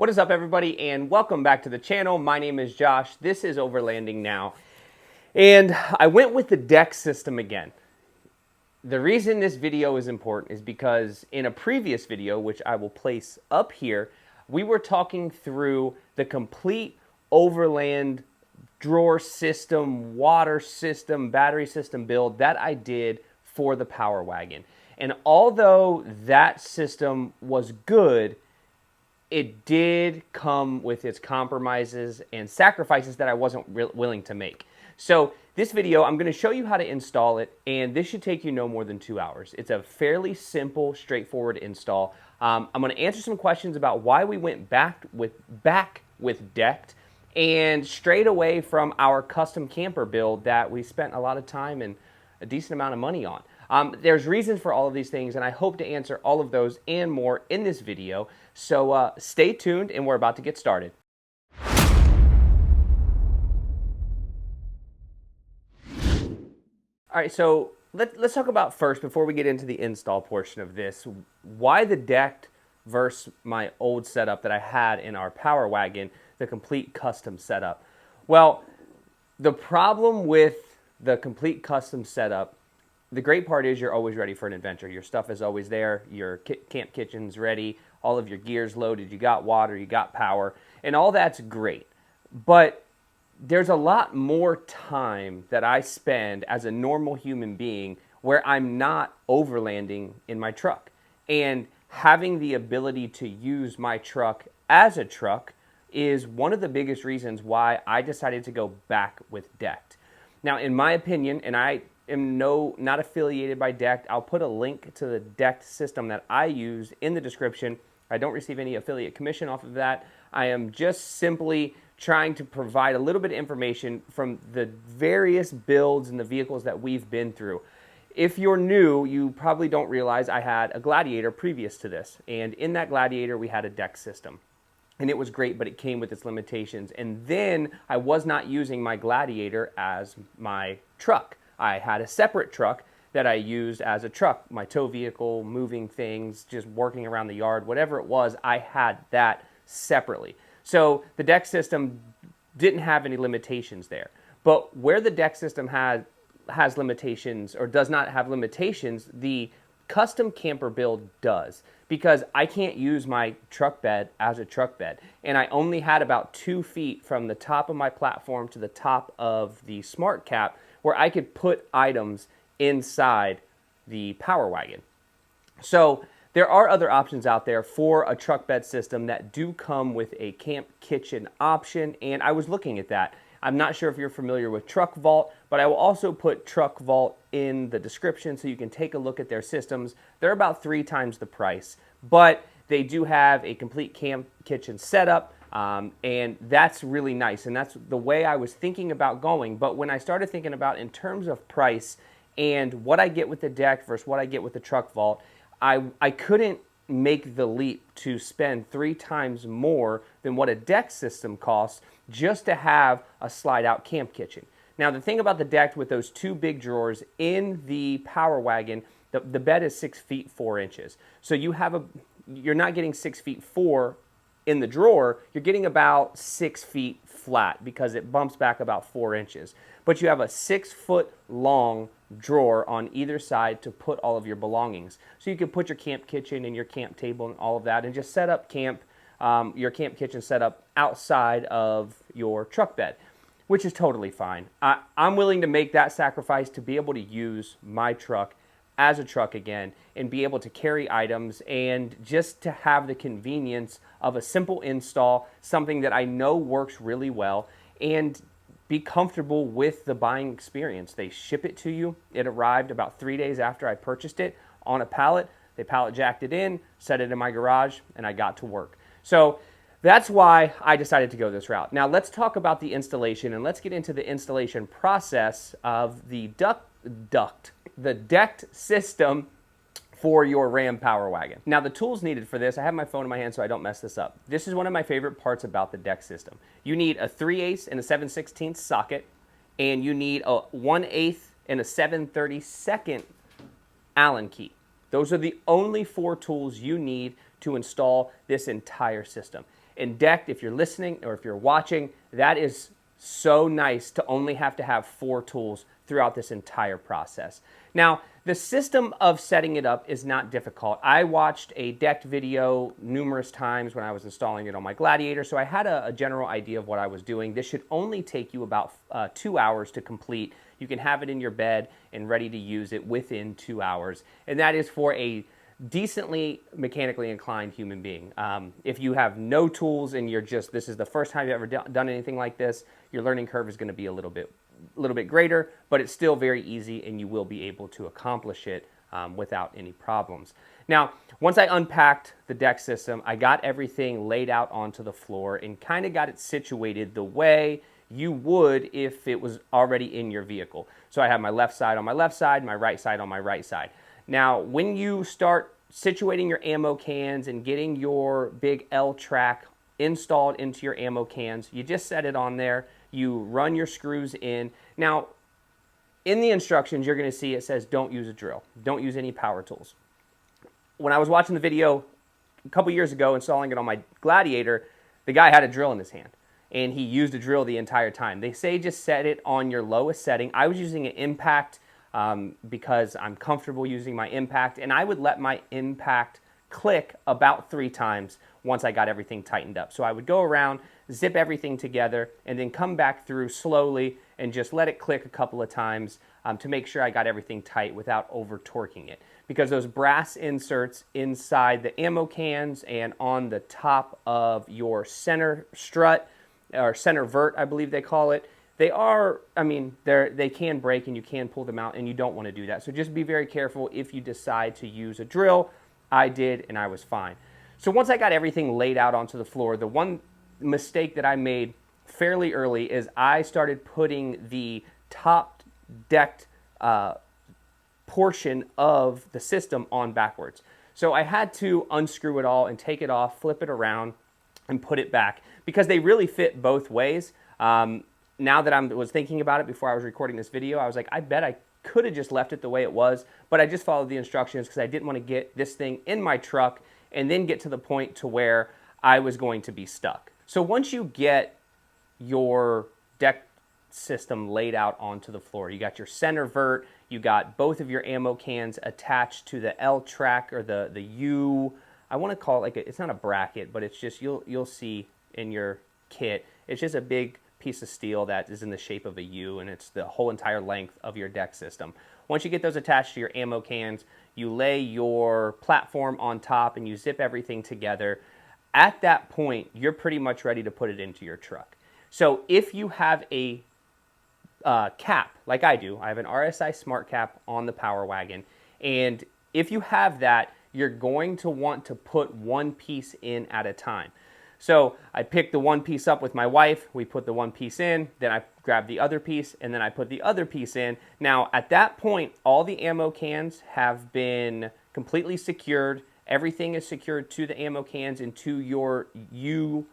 What is up, everybody, and welcome back to the channel. My name is Josh. This is Overlanding Now, and I went with the deck system again. The reason this video is important is because in a previous video, which I will place up here, we were talking through the complete overland drawer system, water system, battery system build that I did for the Power Wagon. And although that system was good, it did come with its compromises and sacrifices that I wasn't willing to make. So this video, I'm going to show you how to install it, and this should take you no more than 2 hours. It's a fairly simple, straightforward install. I'm going to answer some questions about why we went back with decked, and straight away from our custom camper build that we spent a lot of time and a decent amount of money on. There's reasons for all of these things, and I hope to answer all of those and more in this video. So stay tuned, and we're about to get started. All right, so let's talk about first, before we get into the install portion of this, why the decked versus my old setup that I had in our Power Wagon, the complete custom setup. Well, the problem with the complete custom setup, the great part is you're always ready for an adventure. Your stuff is always there. Your camp kitchen's ready. All of your gear's loaded. You got water. You got power. And all that's great. But there's a lot more time that I spend as a normal human being where I'm not overlanding in my truck. And having the ability to use my truck as a truck is one of the biggest reasons why I decided to go back with decked. Now, in my opinion, and I am not affiliated by decked, I'll put a link to the decked system that I use in the description. I don't receive any affiliate commission off of that. I am just simply trying to provide a little bit of information from the various builds and the vehicles that we've been through. If you're new, you probably don't realize I had a Gladiator previous to this. And in that Gladiator, we had a deck system. And it was great, but it came with its limitations. And then I was not using my Gladiator as my truck. I had a separate truck that I used as a truck, my tow vehicle, moving things, just working around the yard, whatever it was, I had that separately. So the deck system didn't have any limitations there. But where the deck system has limitations or does not have limitations, the custom camper build does, because I can't use my truck bed as a truck bed. And I only had about 2 feet from the top of my platform to the top of the smart cap where I could put items inside the Power Wagon. So there are other options out there for a truck bed system that do come with a camp kitchen option, and I was looking at that. I'm not sure if you're familiar with Truck Vault, but I will also put Truck Vault in the description so you can take a look at their systems. They're about 3 times the price, but they do have a complete camp kitchen setup, and that's really nice, and that's the way I was thinking about going. But when I started thinking about in terms of price and what I get with the deck versus what I get with the Truck Vault, I couldn't make the leap to spend 3 times more than what a deck system costs just to have a slide-out camp kitchen. Now, the thing about the deck with those 2 big drawers in the Power Wagon, the bed is 6 feet 4 inches. So you're not getting 6 feet 4 in the drawer, you're getting about 6 feet flat because it bumps back about 4 inches. But you have a 6-foot long drawer on either side to put all of your belongings. So you can put your camp kitchen and your camp table and all of that and just set up your camp kitchen setup outside of your truck bed, which is totally fine. I'm willing to make that sacrifice to be able to use my truck as a truck again and be able to carry items and just to have the convenience of a simple install, something that I know works really well, and be comfortable with the buying experience. They ship it to you. It arrived about 3 days after I purchased it on a pallet. They pallet jacked it in, set it in my garage, and I got to work. So that's why I decided to go this route. Now let's talk about the installation, and let's get into the installation process of the decked system for your Ram Power Wagon. Now, the tools needed for this, I have my phone in my hand so I don't mess this up. This is one of my favorite parts about the deck system. You need a 3/8 and a 7/16 socket, and you need a 1/8 and a 7/32 Allen key. Those are the only 4 tools you need to install this entire system. And Decked, if you're listening or if you're watching, that is so nice to only have to have 4 tools throughout this entire process. Now, the system of setting it up is not difficult. I watched a Decked video numerous times when I was installing it on my Gladiator, so I had a general idea of what I was doing. This should only take you about 2 hours to complete. You can have it in your bed and ready to use it within 2 hours, and that is for a decently mechanically inclined human being. If you have no tools and this is the first time you've ever done anything like this, your learning curve is going to be a little bit greater, but it's still very easy and you will be able to accomplish it without any problems. Now, once I unpacked the deck system, I got everything laid out onto the floor and kind of got it situated the way you would if it was already in your vehicle. So I have my left side on my left side, my right side on my right side. Now, when you start situating your ammo cans and getting your big L track installed into your ammo cans, you just set it on there, you run your screws in. Now, in the instructions, you're going to see it says don't use a drill, don't use any power tools. When I was watching the video a couple years ago installing it on my Gladiator, the guy had a drill in his hand and he used a drill the entire time. They say just set it on your lowest setting. I was using an impact because I'm comfortable using my impact, and I would let my impact click about 3 times once I got everything tightened up. So I would go around, zip everything together, and then come back through slowly and just let it click a couple of times to make sure I got everything tight without over torquing it. Because those brass inserts inside the ammo cans and on the top of your center strut, or center vert, I believe they call it, they can break and you can pull them out, and you don't want to do that. So just be very careful if you decide to use a drill. I did, and I was fine. So once I got everything laid out onto the floor, the one mistake that I made fairly early is I started putting the top decked portion of the system on backwards. So I had to unscrew it all and take it off, flip it around, and put it back because they really fit both ways. Now that I was thinking about it before I was recording this video, I was like, I bet I could have just left it the way it was, but I just followed the instructions because I didn't want to get this thing in my truck and then get to the point to where I was going to be stuck. So once you get your deck system laid out onto the floor, you got your center vert, you got both of your ammo cans attached to the L track or the U, I want to call it it's not a bracket, but it's just, you'll see in your kit, it's just a big piece of steel that is in the shape of a U, and it's the whole entire length of your deck system. Once you get those attached to your ammo cans, you lay your platform on top and you zip everything together. At that point, you're pretty much ready to put it into your truck. So if you have a cap, like I do, I have an RSI Smart Cap on the Power Wagon, and if you have that, you're going to want to put one piece in at a time. So I picked the one piece up with my wife, we put the one piece in, then I grabbed the other piece, and then I put the other piece in. Now, at that point, all the ammo cans have been completely secured. Everything is secured to the ammo cans and to your U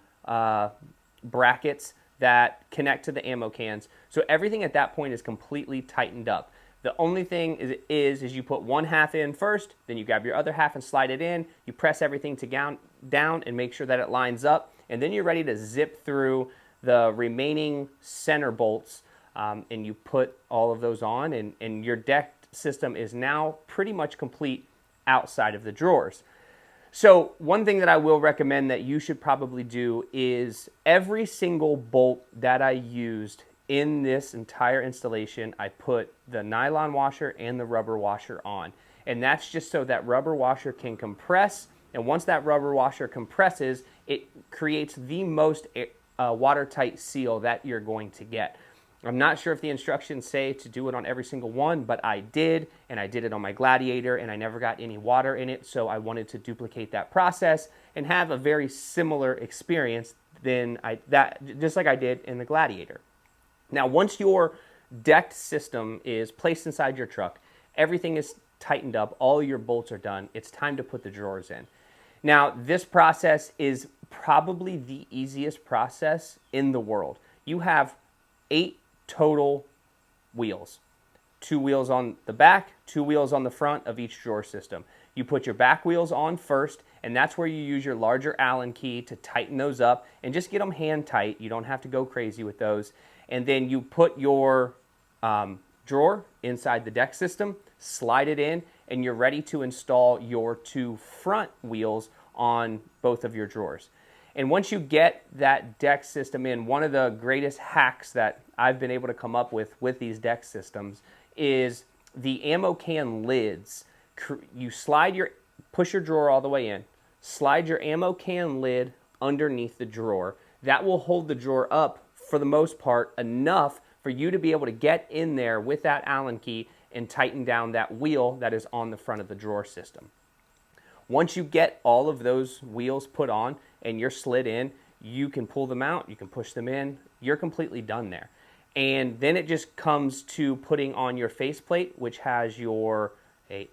brackets that connect to the ammo cans. So everything at that point is completely tightened up. The only thing is you put one half in first, then you grab your other half and slide it in. You press everything down and make sure that it lines up, and then you're ready to zip through the remaining center bolts, and you put all of those on, and your deck system is now pretty much complete outside of the drawers. So one thing that I will recommend that you should probably do is every single bolt that I used in this entire installation, I put the nylon washer and the rubber washer on. And that's just so that rubber washer can compress. And once that rubber washer compresses, it creates the most watertight seal that you're going to get. I'm not sure if the instructions say to do it on every single one, but I did, and I did it on my Gladiator, and I never got any water in it, so I wanted to duplicate that process and have a very similar experience just like I did in the Gladiator. Now, once your decked system is placed inside your truck, everything is tightened up, all your bolts are done, it's time to put the drawers in. Now, this process is probably the easiest process in the world. You have 8 total wheels. 2 wheels on the back, 2 wheels on the front of each drawer system. You put your back wheels on first, and that's where you use your larger Allen key to tighten those up and just get them hand tight. You don't have to go crazy with those. And then you put your drawer inside the deck system, slide it in, and you're ready to install your 2 front wheels on both of your drawers. And once you get that deck system in, one of the greatest hacks that I've been able to come up with these deck systems is the ammo can lids. You push your drawer all the way in, slide your ammo can lid underneath the drawer. That will hold the drawer up for the most part enough for you to be able to get in there with that Allen key and tighten down that wheel that is on the front of the drawer system. Once you get all of those wheels put on and you're slid in, you can pull them out, you can push them in, you're completely done there. And then it just comes to putting on your faceplate, which has your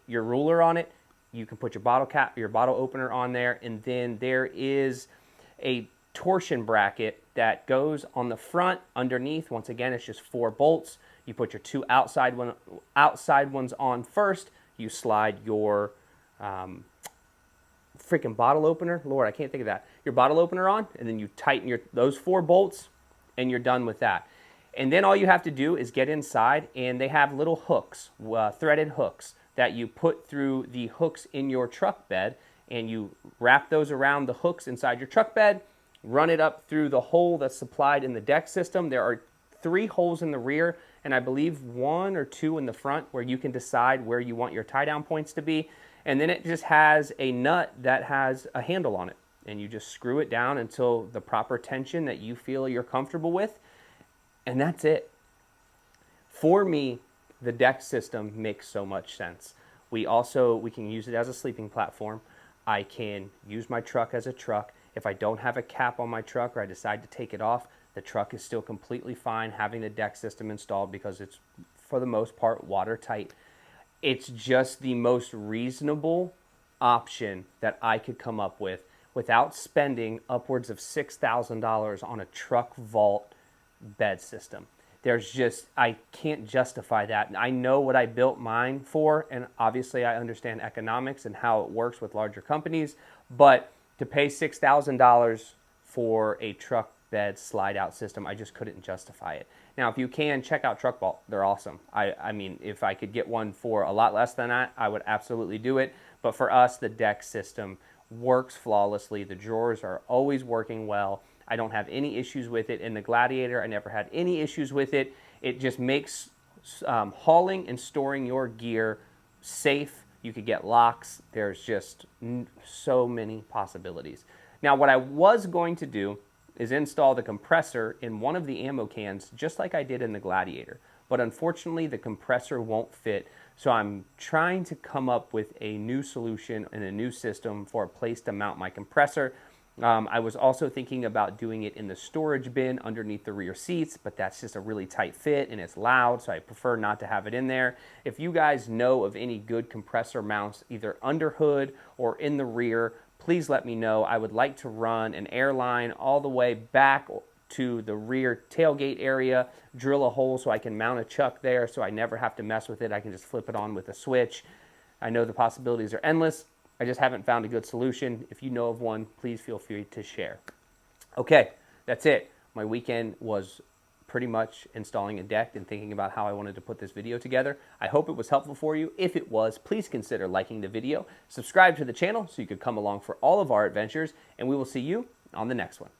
ruler on it. You can put your bottle cap, your bottle opener on there, and then there is a torsion bracket that goes on the front underneath. Once again, it's just 4 bolts. You put your 2 outside ones on first. You slide your freaking bottle opener. Lord, I can't think of that. Your bottle opener on, and then you tighten those 4 bolts, and you're done with that. And then all you have to do is get inside, and they have little hooks, threaded hooks, that you put through the hooks in your truck bed, and you wrap those around the hooks inside your truck bed, run it up through the hole that's supplied in the deck system. There are 3 holes in the rear, and I believe 1 or 2 in the front where you can decide where you want your tie down points to be. And then it just has a nut that has a handle on it, and you just screw it down until the proper tension that you feel you're comfortable with, and that's it. For me, the deck system makes so much sense. We can use it as a sleeping platform. I can use my truck as a truck. If I don't have a cap on my truck or I decide to take it off, the truck is still completely fine having the deck system installed because it's, for the most part, watertight. It's just the most reasonable option that I could come up with without spending upwards of $6,000 on a truck vault bed system. I can't justify that. I know what I built mine for, and obviously I understand economics and how it works with larger companies, but to pay $6,000 for a truck bed slide out system, I just couldn't justify it. Now, if you can, check out Truck Vault. They're awesome. I mean, if I could get one for a lot less than that, I would absolutely do it. But for us, the deck system works flawlessly. The drawers are always working well. I don't have any issues with it. In the Gladiator, I never had any issues with it. It just makes hauling and storing your gear safe. You could get locks. There's just so many possibilities. Now, what I was going to do is install the compressor in one of the ammo cans, just like I did in the Gladiator. But unfortunately, the compressor won't fit. So I'm trying to come up with a new solution and a new system for a place to mount my compressor. I was also thinking about doing it in the storage bin underneath the rear seats, but that's just a really tight fit and it's loud, so I prefer not to have it in there. If you guys know of any good compressor mounts, either under hood or in the rear, please let me know. I would like to run an air line all the way back to the rear tailgate area, drill a hole so I can mount a chuck there so I never have to mess with it. I can just flip it on with a switch. I know the possibilities are endless. I just haven't found a good solution. If you know of one, please feel free to share. Okay, that's it. My weekend was pretty much installing a deck and thinking about how I wanted to put this video together. I hope it was helpful for you. If it was, please consider liking the video, subscribe to the channel so you could come along for all of our adventures, and we will see you on the next one.